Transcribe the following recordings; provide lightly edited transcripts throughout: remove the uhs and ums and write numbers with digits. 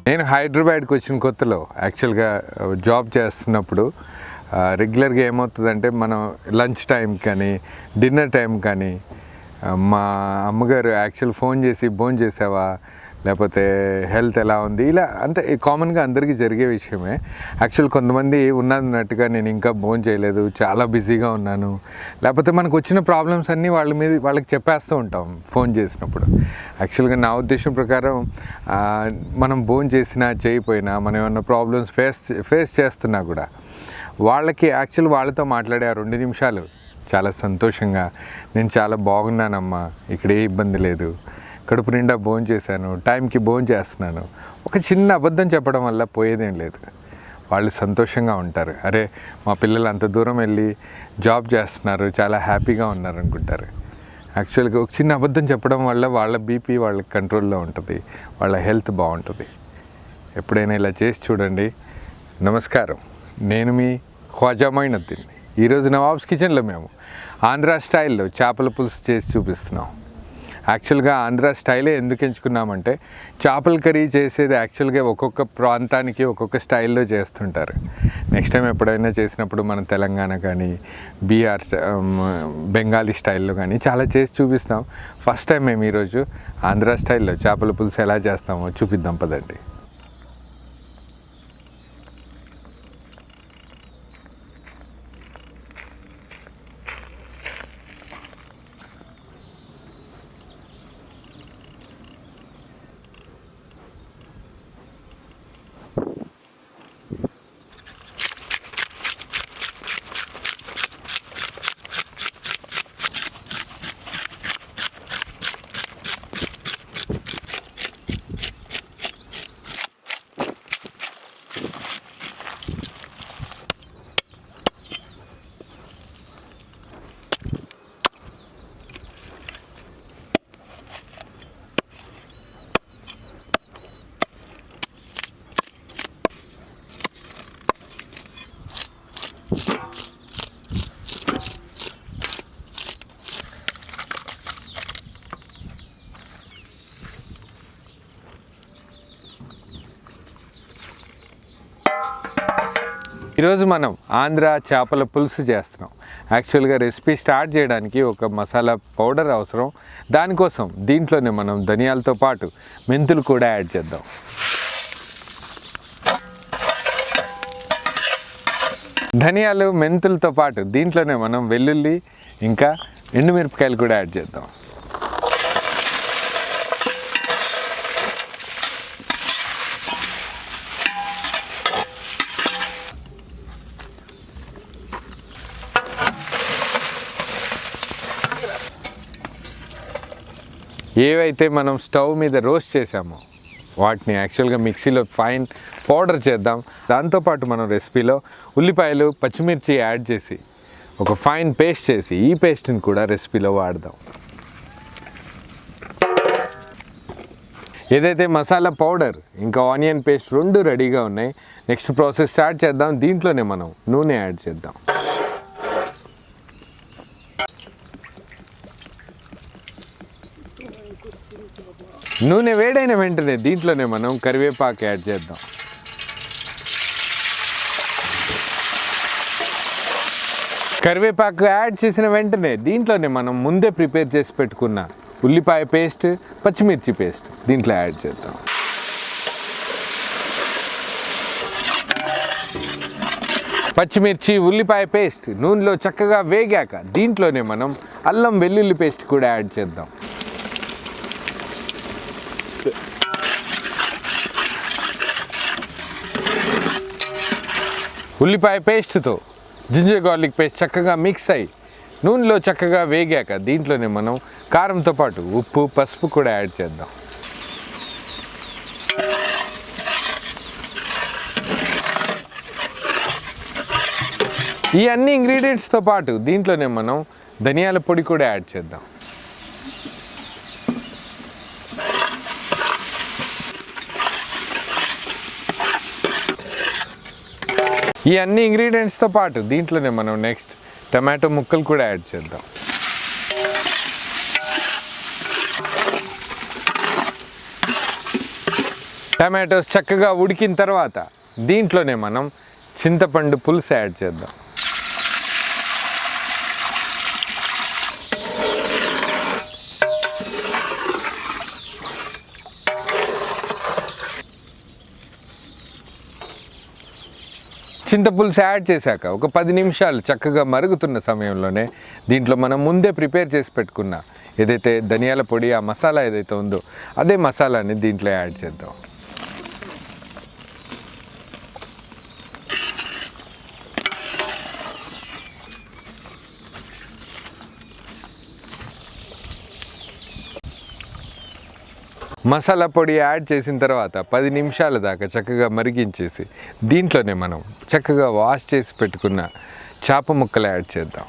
నేను హైదరాబాద్కి వచ్చిన కొత్తలో యాక్చువల్గా జాబ్ చేస్తున్నప్పుడు రెగ్యులర్గా ఏమవుతుందంటే మనం లంచ్ టైం కానీ డిన్నర్ టైం కానీ మా అమ్మగారు యాక్చువల్ ఫోన్ చేసి భోజనం చేసావా, లేకపోతే హెల్త్ ఎలా ఉంది, ఇలా అంతే కామన్గా అందరికీ జరిగే విషయమే. యాక్చువల్ కొంతమంది ఉన్నట్టుగా నేను ఇంకా భోజనం చేయలేదు, చాలా బిజీగా ఉన్నాను, లేకపోతే మనకు వచ్చిన ప్రాబ్లమ్స్ అన్నీ వాళ్ళకి చెప్పేస్తూ ఉంటాం ఫోన్ చేసినప్పుడు. యాక్చువల్గా నా ఉద్దేశం ప్రకారం మనం భోజనం చేసినా చేయకపోయినా మనం ఏమన్నా ప్రాబ్లమ్స్ ఫేస్ చేస్తున్నా కూడా వాళ్ళకి వాళ్ళతో మాట్లాడే ఆ 2 నిమిషాలు చాలా సంతోషంగా, నేను చాలా బాగున్నానమ్మా, ఇక్కడ ఏ ఇబ్బంది లేదు, కడుపు నిండా భోజనం చేశాను, టైంకి భోజనం చేస్తున్నాను, ఒక చిన్న అబద్ధం చెప్పడం వల్ల పోయేదేం లేదు. వాళ్ళు సంతోషంగా ఉంటారు. అరే మా పిల్లలు అంత దూరం వెళ్ళి జాబ్ చేస్తున్నారు, చాలా హ్యాపీగా ఉన్నారు అనుకుంటారు. యాక్చువల్గా ఒక చిన్న అబద్ధం చెప్పడం వల్ల వాళ్ళ బీపీ వాళ్ళ కంట్రోల్లో ఉంటుంది, వాళ్ళ హెల్త్ బాగుంటుంది. ఎప్పుడైనా ఇలా చేసి చూడండి. నమస్కారం, నేను మీ ఖ్వాజా మొయినుద్దీన్. ఈరోజు నవాబ్స్ కిచెన్లో మేము ఆంధ్ర స్టైల్లో చేపల పులుసు చేసి చూపిస్తున్నాం. యాక్చువల్గా ఆంధ్ర స్టైలే ఎందుకు ఎంచుకున్నామంటే చేపల కర్రీ చేసేది యాక్చువల్గా ఒక్కొక్క ప్రాంతానికి ఒక్కొక్క స్టైల్లో చేస్తుంటారు. నెక్స్ట్ టైం ఎప్పుడైనా చేసినప్పుడు మనం తెలంగాణ కానీ బీహార్ బెంగాలీ స్టైల్లో కానీ చాలా చేసి చూపిస్తాం. ఫస్ట్ టైం మేము ఈరోజు ఆంధ్ర స్టైల్లో చేపల పులుసు ఎలా చేస్తామో చూపిద్దాం పదండి. ఈరోజు మనం ఆంధ్ర చేపల పులుసు చేస్తున్నాం. యాక్చువల్గా రెసిపీ స్టార్ట్ చేయడానికి ఒక మసాలా పౌడర్ అవసరం. దానికోసం దీంట్లోనే మనం ధనియాలతో పాటు మెంతులు కూడా యాడ్ చేద్దాం. ధనియాలు మెంతులతో పాటు దీంట్లోనే మనం వెల్లుల్లి ఇంకా ఎండుమిరపకాయలు కూడా యాడ్ చేద్దాం. ఏవైతే మనం స్టవ్ మీద రోస్ట్ చేసామో వాటిని యాక్చువల్గా మిక్సీలో ఫైన్ పౌడర్ చేద్దాం. దాంతోపాటు మనం రెసిపీలో ఉల్లిపాయలు పచ్చిమిర్చి యాడ్ చేసి ఒక ఫైన్ పేస్ట్ చేసి ఈ పేస్ట్ని కూడా రెసిపీలో వాడదాం. ఏదైతే మసాలా పౌడర్ ఇంకా ఆనియన్ పేస్ట్ 2 రెడీగా ఉన్నాయి. నెక్స్ట్ ప్రాసెస్ స్టార్ట్ చేద్దాం. దీంట్లోనే మనం నూనె యాడ్ చేద్దాం. నూనె వేడైన వెంటనే దీంట్లోనే మనం కరివేపాకు యాడ్ చేద్దాం. కరివేపాకు యాడ్ చేసిన వెంటనే దీంట్లోనే మనం ముందే ప్రిపేర్ చేసి పెట్టుకున్న ఉల్లిపాయ పేస్ట్ పచ్చిమిర్చి పేస్ట్ దీంట్లో యాడ్ చేద్దాం. పచ్చిమిర్చి ఉల్లిపాయ పేస్ట్ నూనెలో చక్కగా వేగాక దీంట్లోనే మనం అల్లం వెల్లుల్లి పేస్ట్ కూడా యాడ్ చేద్దాం. ఉల్లిపాయ పేస్ట్తో జింజర్ గార్లిక్ పేస్ట్ చక్కగా మిక్స్ అయ్యి నూనెలో చక్కగా వేగాక దీంట్లోనే మనం కారంతో పాటు ఉప్పు పసుపు కూడా యాడ్ చేద్దాం. ఈ అన్ని ఇంగ్రీడియంట్స్తో పాటు దీంట్లోనే మనం ధనియాల పొడి కూడా యాడ్ చేద్దాం. ఈ అన్ని ఇంగ్రీడియంట్స్తో పాటు దీంట్లోనే మనం నెక్స్ట్ టమాటో ముక్కలు కూడా యాడ్ చేద్దాం. టమాటోస్ చక్కగా ఉడికిన తర్వాత దీంట్లోనే మనం చింతపండు పులుసు యాడ్ చేద్దాం. చింతపులుసు యాడ్ చేశాక ఒక 10 నిమిషాలు చక్కగా మరుగుతున్న సమయంలోనే దీంట్లో మనం ముందే ప్రిపేర్ చేసి పెట్టుకున్న ఏదైతే ధనియాల పొడి ఆ మసాలా ఏదైతే ఉందో అదే మసాలాని దీంట్లో యాడ్ చేద్దాం. మసాలా పొడి యాడ్ చేసిన తర్వాత 10 నిమిషాల దాకా చక్కగా మరిగించేసి దీంట్లోనే మనం చక్కగా వాష్ చేసి పెట్టుకున్న చేప ముక్కలు యాడ్ చేద్దాం.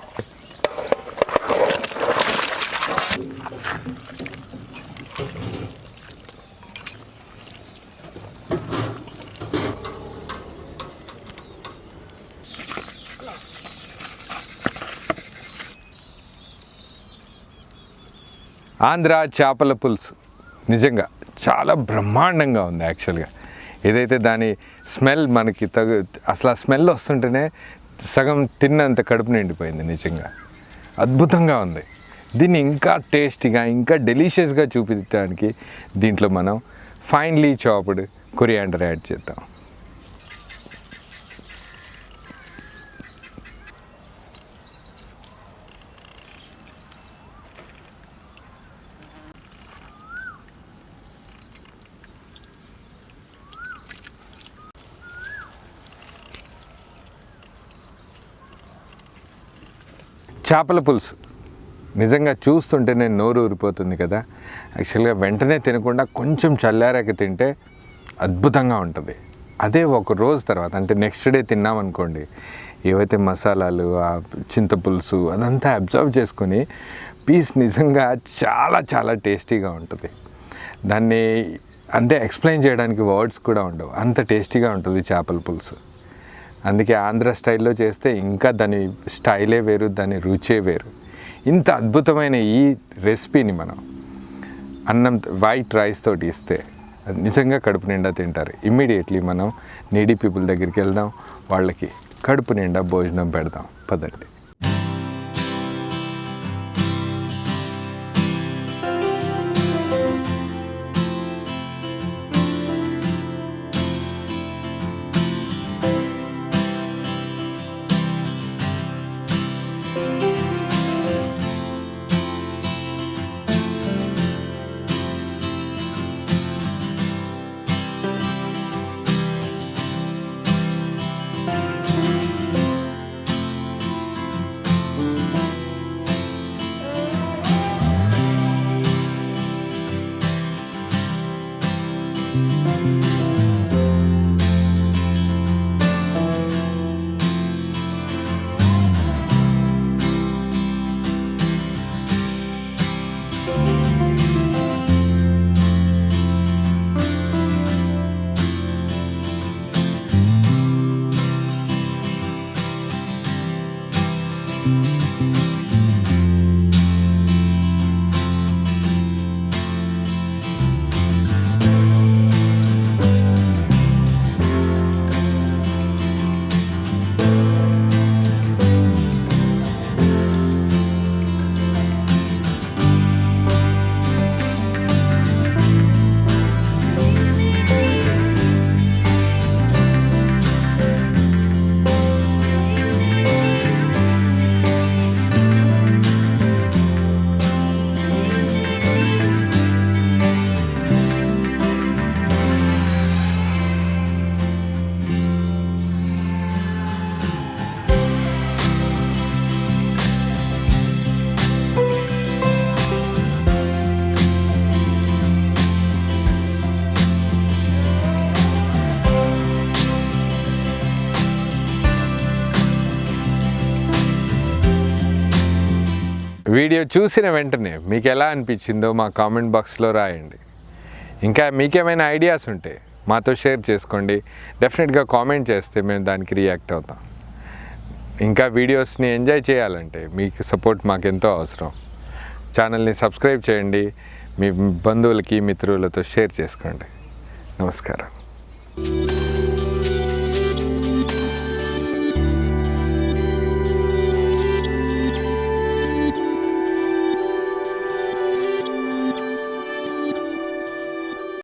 ఆంధ్ర చేపల పులుసు నిజంగా చాలా బ్రహ్మాండంగా ఉంది. యాక్చువల్గా ఏదైతే దాని స్మెల్ మనకి అసలు ఆ స్మెల్ వస్తుంటేనే సగం తిన్నంత కడుపు నిండిపోయింది. నిజంగా అద్భుతంగా ఉంది. దీన్ని ఇంకా టేస్టీగా ఇంకా డెలిషియస్గా చూపించడానికి దీంట్లో మనం ఫైన్లీ చాప్డ్ కొరియాండర్ యాడ్ చేద్దాం. చేపల పులుసు నిజంగా చూస్తుంటేనే నోరు ఊరిపోతుంది కదా. యాక్చువల్గా వెంటనే తినకుండా కొంచెం చల్లారాక తింటే అద్భుతంగా ఉంటుంది. అదే ఒక రోజు తర్వాత అంటే నెక్స్ట్ డే తిన్నామనుకోండి, ఏవైతే మసాలాలు ఆ చింతపులుసు అదంతా అబ్జర్వ్ చేసుకొని పీస్ నిజంగా చాలా చాలా టేస్టీగా ఉంటుంది. దాన్ని అంటే ఎక్స్ప్లెయిన్ చేయడానికి వర్డ్స్ కూడా ఉండవు, అంత టేస్టీగా ఉంటుంది చేపల పులుసు. అందుకే ఆంధ్ర స్టైల్లో చేస్తే ఇంకా దాని స్టైలే వేరు, దాని రుచే వేరు. ఇంత అద్భుతమైన ఈ రెసిపీని మనం అన్నం వైట్ రైస్ తోటి ఇస్తే నిజంగా కడుపు నిండా తింటారు. ఇమ్మీడియట్లీ మనం నీడీ పీపుల్ దగ్గరికి వెళ్దాం, వాళ్ళకి కడుపు నిండా భోజనం పెడదాం. పదండి. వీడియో చూసిన వెంటనే మీకు ఎలా అనిపించిందో మా కామెంట్ బాక్స్లో రాయండి. ఇంకా మీకేమైనా ఐడియాస్ ఉంటే మాతో షేర్ చేసుకోండి. డెఫినెట్గా కామెంట్ చేస్తే మేము దానికి రియాక్ట్ అవుతాం. ఇంకా వీడియోస్ని ఎంజాయ్ చేయాలంటే మీకు సపోర్ట్ మాకెంతో అవసరం. ఛానల్ని సబ్స్క్రైబ్ చేయండి, మీ బంధువులకి మిత్రులతో షేర్ చేసుకోండి. నమస్కారం.